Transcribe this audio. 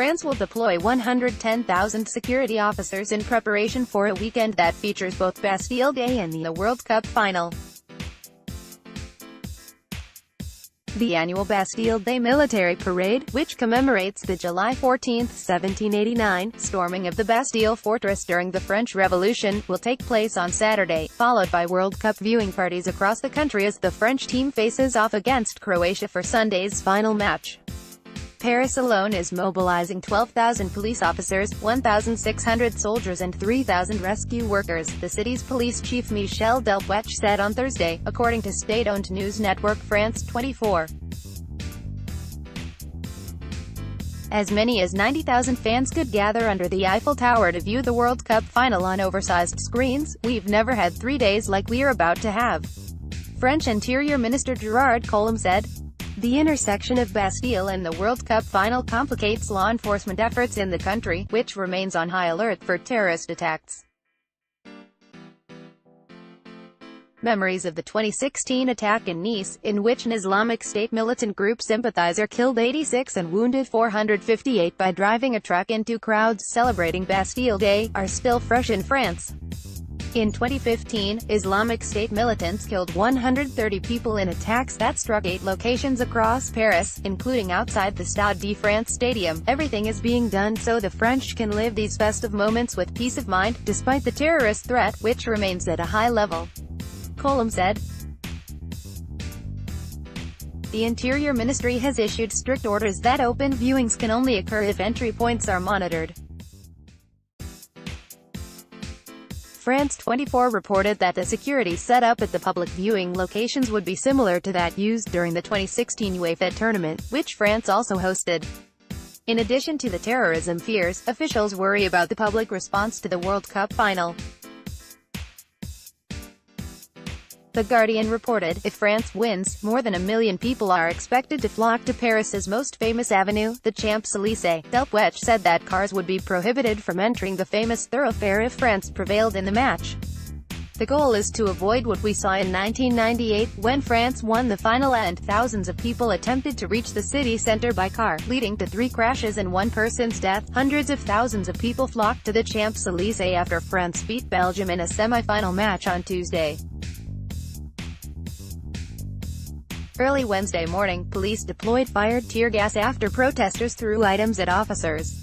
France will deploy 110,000 security officers in preparation for a weekend that features both Bastille Day and the World Cup final. The annual Bastille Day military parade, which commemorates the July 14, 1789, storming of the Bastille fortress during the French Revolution, will take place on Saturday, followed by World Cup viewing parties across the country as the French team faces off against Croatia for Sunday's final match. Paris alone is mobilizing 12,000 police officers, 1,600 soldiers and 3,000 rescue workers, the city's police chief Michel Delpech said on Thursday, according to state-owned news network France 24. As many as 90,000 fans could gather under the Eiffel Tower to view the World Cup final on oversized screens. "We've never had 3 days like we're about to have," French Interior Minister Gerard Collomb said. The intersection of Bastille and the World Cup final complicates law enforcement efforts in the country, which remains on high alert for terrorist attacks. Memories of the 2016 attack in Nice, in which an Islamic State militant group sympathizer killed 86 and wounded 458 by driving a truck into crowds celebrating Bastille Day, are still fresh in France. In 2015, Islamic State militants killed 130 people in attacks that struck 8 locations across Paris, including outside the Stade de France stadium. Everything is being done so the French can live these festive moments with peace of mind, despite the terrorist threat, which remains at a high level, Collomb said. The Interior Ministry has issued strict orders that open viewings can only occur if entry points are monitored. France 24 reported that the security set up at the public viewing locations would be similar to that used during the 2016 UEFA tournament, which France also hosted. In addition to the terrorism fears, officials worry about the public response to the World Cup final. The Guardian reported, if France wins, more than 1 million people are expected to flock to Paris's most famous avenue, the Champs-Élysées. Delpech said that cars would be prohibited from entering the famous thoroughfare if France prevailed in the match. The goal is to avoid what we saw in 1998, when France won the final and thousands of people attempted to reach the city center by car, leading to 3 crashes and 1 person's death. Hundreds of thousands of people flocked to the Champs-Élysées after France beat Belgium in a semi-final match on Tuesday. Early Wednesday morning, police deployed fired tear gas after protesters threw items at officers.